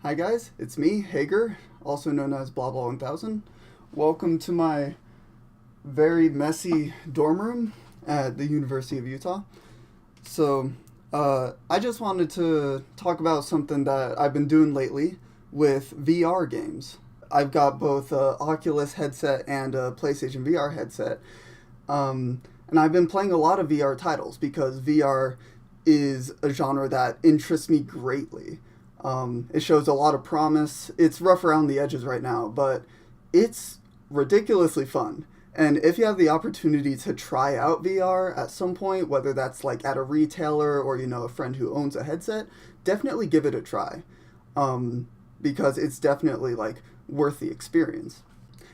Hi guys, it's me, Hager, also known as Blah Blah 1000. Welcome to my very messy dorm room at the University of Utah. I just wanted to talk about something that I've been doing lately with VR games. I've got both a Oculus headset and a PlayStation VR headset, and I've been playing a lot of VR titles because VR is a genre that interests me greatly. It shows a lot of promise. It's rough around the edges right now, but it's ridiculously fun. And if you have the opportunity to try out VR at some point, whether that's like at a retailer or a friend who owns a headset, definitely give it a try, because it's definitely like worth the experience.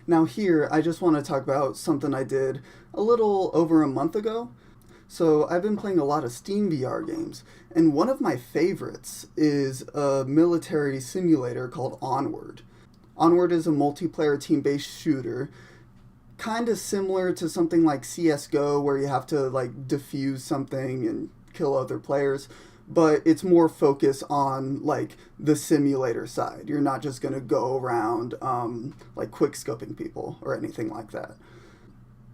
Now here, I just want to talk about something I did a little over a month ago. So I've been playing a lot of Steam VR games, and one of my favorites is a military simulator called Onward. Onward is a multiplayer team-based shooter, kind of similar to something like CS:GO, where you have to like defuse something and kill other players, but it's more focused on like the simulator side. You're not just gonna go around like quick scoping people or anything like that.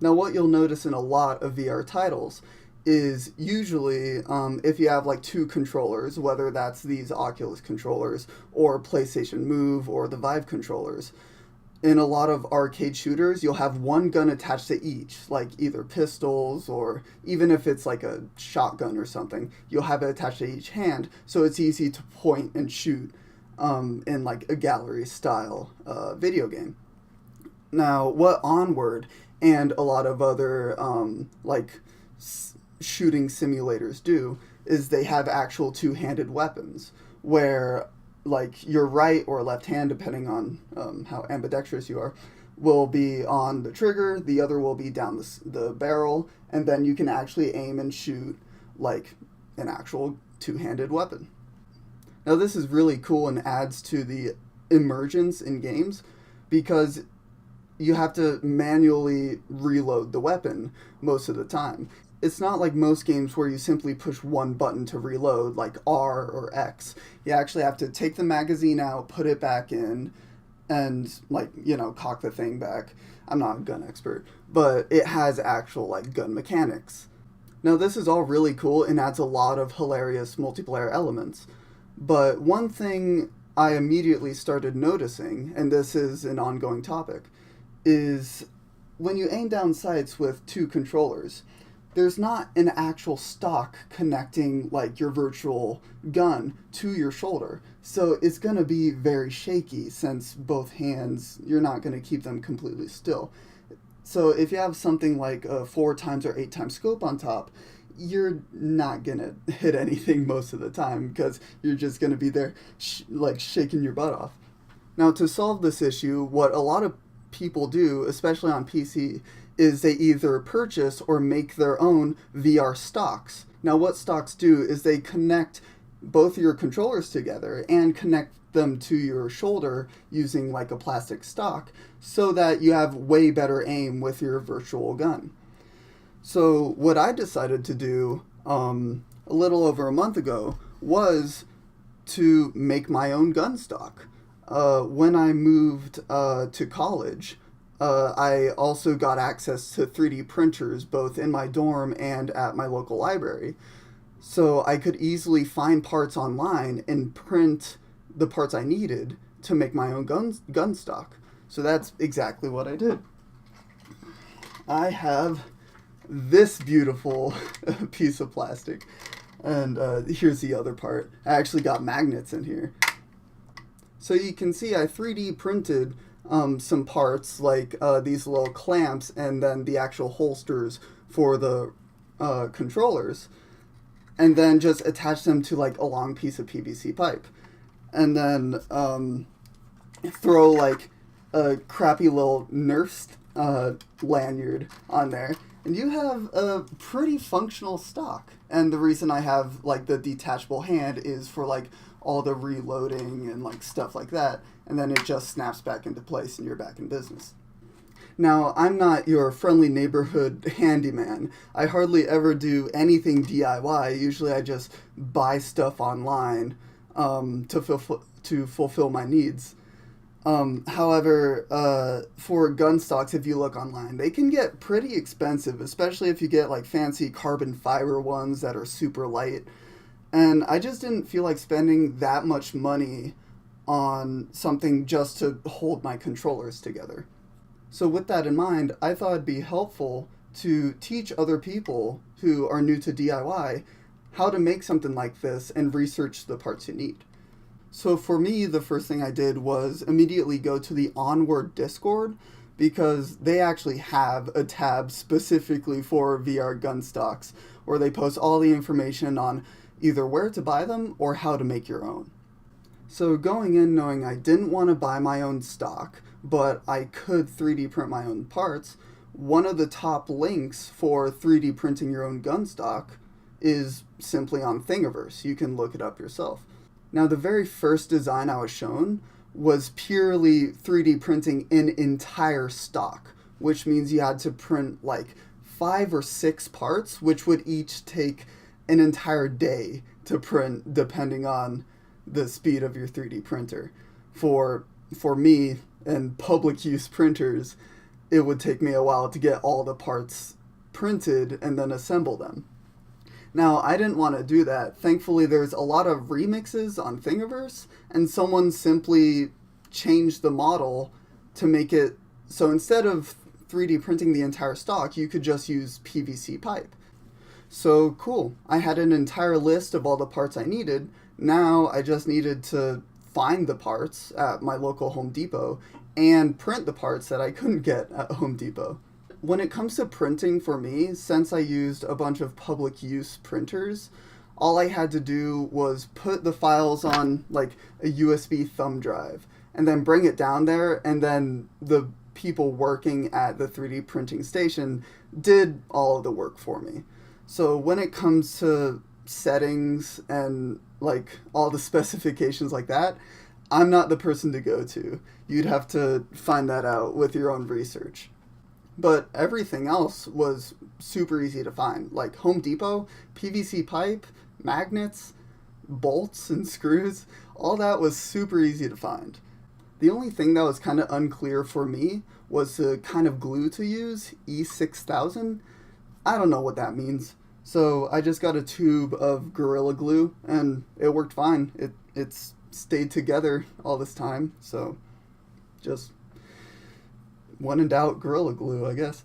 Now, what you'll notice in a lot of VR titles is usually if you have like two controllers, whether that's these Oculus controllers or PlayStation Move or the Vive controllers, in a lot of arcade shooters, you'll have one gun attached to each, like either pistols or even if it's like a shotgun or something, you'll have it attached to each hand, so it's easy to point and shoot in like a gallery style video game. Now, what Onward and a lot of other shooting simulators do is they have actual two-handed weapons where like your right or left hand, depending on how ambidextrous you are, will be on the trigger, the other will be down the barrel, and then you can actually aim and shoot like an actual two-handed weapon. Now this is really cool and adds to the emergence in games because you have to manually reload the weapon most of the time. It's not like most games where you simply push one button to reload, like R or X. You actually have to take the magazine out, put it back in, and cock the thing back. I'm not a gun expert, but it has actual like gun mechanics. Now this is all really cool and adds a lot of hilarious multiplayer elements. But one thing I immediately started noticing, and this is an ongoing topic, is when you aim down sights with two controllers, there's not an actual stock connecting like your virtual gun to your shoulder. So it's going to be very shaky since both hands, you're not going to keep them completely still. So if you have something like a 4 times or 8 times scope on top, you're not going to hit anything most of the time because you're just going to be there shaking your butt off. Now to solve this issue, what a lot of people do, especially on PC, is they either purchase or make their own VR stocks. Now what stocks do is they connect both your controllers together and connect them to your shoulder using like a plastic stock so that you have way better aim with your virtual gun. So what I decided to do a little over a month ago was to make my own gun stock. When I moved to college, I also got access to 3D printers both in my dorm and at my local library. So I could easily find parts online and print the parts I needed to make my own gun stock. So that's exactly what I did. I have this beautiful piece of plastic. And here's the other part. I actually got magnets in here. So you can see I 3D printed some parts like these little clamps and then the actual holsters for the controllers, and then just attach them to like a long piece of PVC pipe, and then throw like a crappy little Nerf lanyard on there, and you have a pretty functional stock. And the reason I have like the detachable hand is for like all the reloading and like stuff like that, and then it just snaps back into place and you're back in business. Now, I'm not your friendly neighborhood handyman. I hardly ever do anything DIY. Usually I just buy stuff online to to fulfill my needs. However, for gun stocks, if you look online, they can get pretty expensive, especially if you get like fancy carbon fiber ones that are super light. And I just didn't feel like spending that much money on something just to hold my controllers together. So with that in mind, I thought it'd be helpful to teach other people who are new to DIY how to make something like this and research the parts you need. So for me, the first thing I did was immediately go to the Onward Discord, because they actually have a tab specifically for VR gun stocks where they post all the information on either where to buy them or how to make your own. So going in knowing I didn't want to buy my own stock, but I could 3D print my own parts, one of the top links for 3D printing your own gun stock is simply on Thingiverse. You can look it up yourself. Now, the very first design I was shown was purely 3D printing an entire stock, which means you had to print like 5 or 6 parts, which would each take an entire day to print depending on the speed of your 3D printer. For me and public use printers, it would take me a while to get all the parts printed and then assemble them. Now, I didn't want to do that. Thankfully, there's a lot of remixes on Thingiverse, and someone simply changed the model to make it so instead of 3D printing the entire stock, you could just use PVC pipe. So cool, I had an entire list of all the parts I needed. Now I just needed to find the parts at my local Home Depot and print the parts that I couldn't get at Home Depot. When it comes to printing for me, since I used a bunch of public use printers, all I had to do was put the files on like a USB thumb drive and then bring it down there, and then the people working at the 3D printing station did all of the work for me. So when it comes to settings and like all the specifications like that, I'm not the person to go to. You'd have to find that out with your own research. But everything else was super easy to find. Like Home Depot, PVC pipe, magnets, bolts and screws, all that was super easy to find. The only thing that was kind of unclear for me was the kind of glue to use, E6000. I don't know what that means. So I just got a tube of Gorilla Glue and it worked fine. It's stayed together all this time, so just when in doubt, Gorilla Glue, I guess.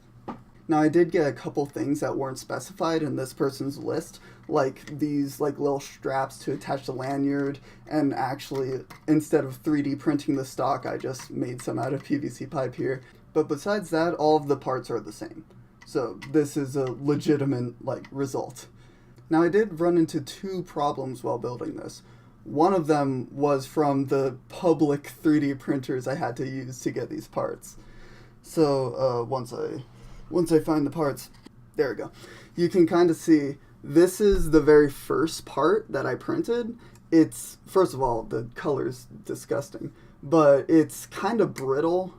Now, I did get a couple things that weren't specified in this person's list, like these like little straps to attach the lanyard, and actually, instead of 3D printing the stock, I just made some out of PVC pipe here. But besides that, all of the parts are the same. So this is a legitimate like result. Now, I did run into 2 problems while building this. One of them was from the public 3D printers I had to use to get these parts. So once I find the parts, there we go. You can kind of see this is the very first part that I printed. It's, first of all, the color's disgusting, but it's kind of brittle.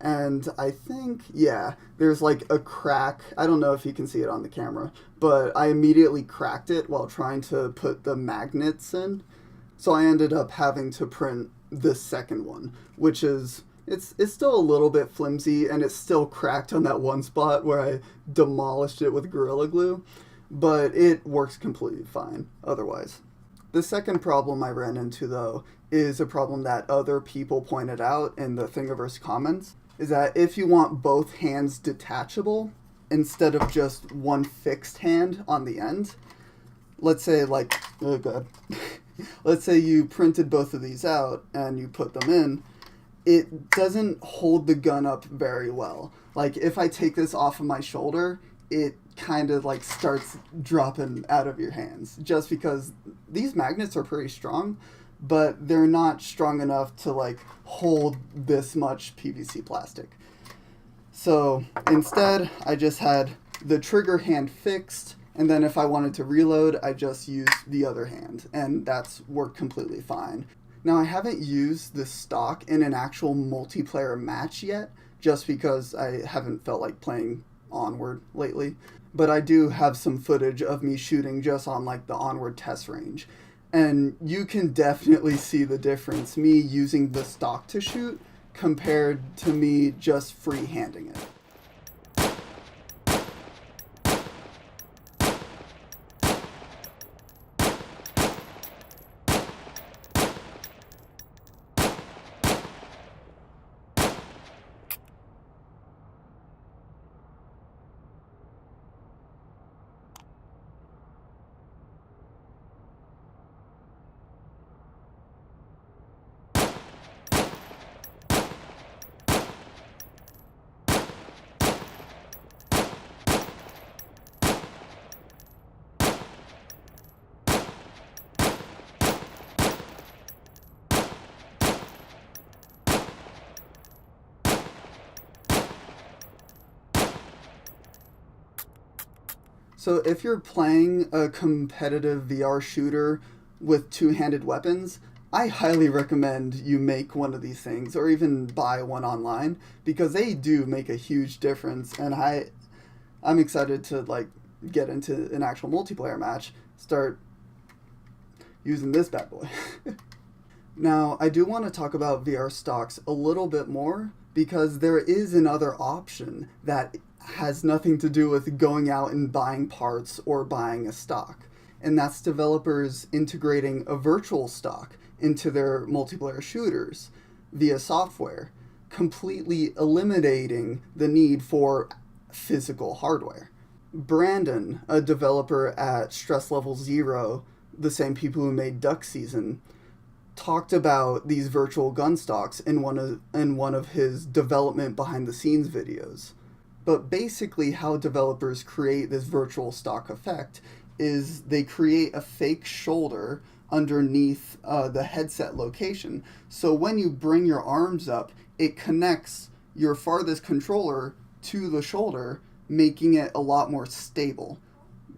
And I think, yeah, there's like a crack. I don't know if you can see it on the camera, but I immediately cracked it while trying to put the magnets in. So I ended up having to print the second one, which is, it's still a little bit flimsy, and it's still cracked on that one spot where I demolished it with Gorilla Glue, but it works completely fine otherwise. The second problem I ran into, though, is a problem that other people pointed out in the Thingiverse comments, is that if you want both hands detachable, instead of just one fixed hand on the end, let's say like, oh god, let's say you printed both of these out and you put them in, it doesn't hold the gun up very well. Like if I take this off of my shoulder, it kind of like starts dropping out of your hands, just because these magnets are pretty strong, but they're not strong enough to like hold this much PVC plastic. So instead, I just had the trigger hand fixed, and then if I wanted to reload, I just used the other hand, and that's worked completely fine. Now, I haven't used this stock in an actual multiplayer match yet, just because I haven't felt like playing Onward lately, but I do have some footage of me shooting just on like the Onward test range. And you can definitely see the difference, me using the stock to shoot compared to me just free-handing it. So if you're playing a competitive VR shooter with two-handed weapons, I highly recommend you make one of these things or even buy one online because they do make a huge difference, and I'm excited to like get into an actual multiplayer match, start using this bad boy. Now, I do want to talk about VR stocks a little bit more because there is another option that has nothing to do with going out and buying parts or buying a stock. And that's developers integrating a virtual stock into their multiplayer shooters via software, completely eliminating the need for physical hardware. Brandon, a developer at Stress Level Zero, the same people who made Duck Season, talked about these virtual gun stocks in one of his development behind the scenes videos. But basically how developers create this virtual stock effect is they create a fake shoulder underneath the headset location. So when you bring your arms up, it connects your farthest controller to the shoulder, making it a lot more stable.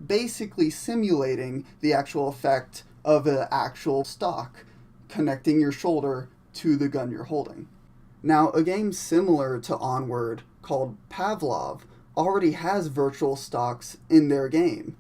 Basically simulating the actual effect of an actual stock, connecting your shoulder to the gun you're holding. Now, a game similar to Onward called Pavlov already has virtual stocks in their game.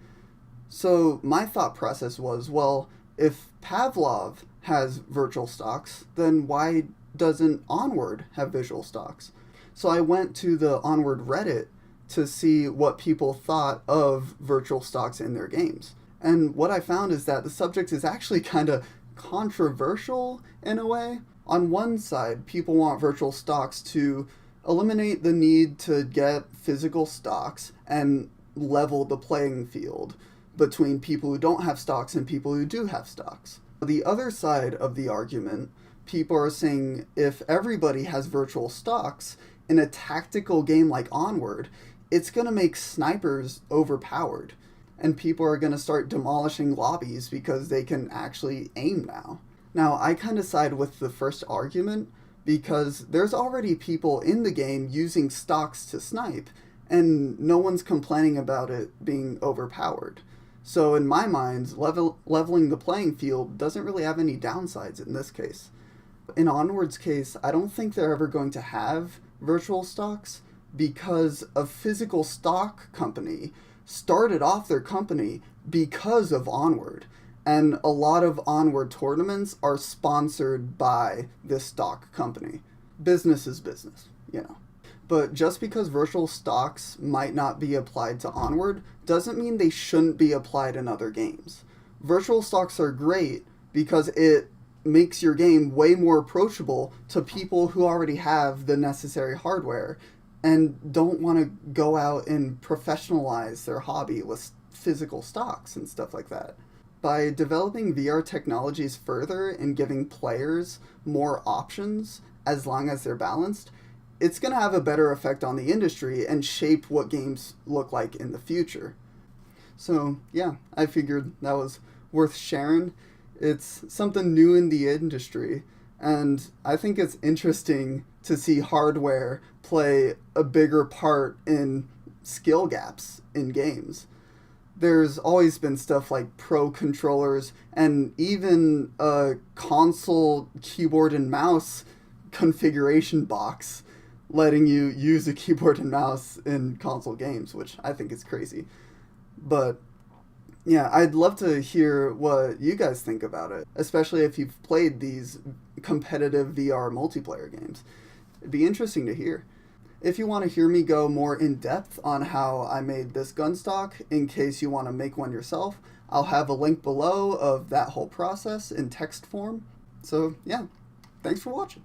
So my thought process was, well, if Pavlov has virtual stocks, then why doesn't Onward have visual stocks? So I went to the Onward Reddit to see what people thought of virtual stocks in their games. And what I found is that the subject is actually kind of controversial in a way. On one side, people want virtual stocks to eliminate the need to get physical stocks and level the playing field between people who don't have stocks and people who do have stocks. The other side of the argument, people are saying if everybody has virtual stocks in a tactical game like Onward, it's going to make snipers overpowered, and people are going to start demolishing lobbies because they can actually aim now. Now, I kind of side with the first argument because there's already people in the game using stocks to snipe, and no one's complaining about it being overpowered. So in my mind, leveling the playing field doesn't really have any downsides in this case. In Onward's case, I don't think they're ever going to have virtual stocks because a physical stock company started off their company because of Onward. And a lot of Onward tournaments are sponsored by this stock company. Business is business, you know. But just because virtual stocks might not be applied to Onward doesn't mean they shouldn't be applied in other games. Virtual stocks are great because it makes your game way more approachable to people who already have the necessary hardware and don't want to go out and professionalize their hobby with physical stocks and stuff like that. By developing VR technologies further and giving players more options as long as they're balanced, it's going to have a better effect on the industry and shape what games look like in the future. So, yeah, I figured that was worth sharing. It's something new in the industry, and I think it's interesting to see hardware play a bigger part in skill gaps in games. There's always been stuff like pro controllers and even a console keyboard and mouse configuration box letting you use a keyboard and mouse in console games, which I think is crazy. But Yeah, I'd love to hear what you guys think about it, especially if you've played these competitive VR multiplayer games. It'd be interesting to hear. If you want to hear me go more in depth on how I made this gun stock, in case you want to make one yourself, I'll have a link below of that whole process in text form. So, yeah, thanks for watching.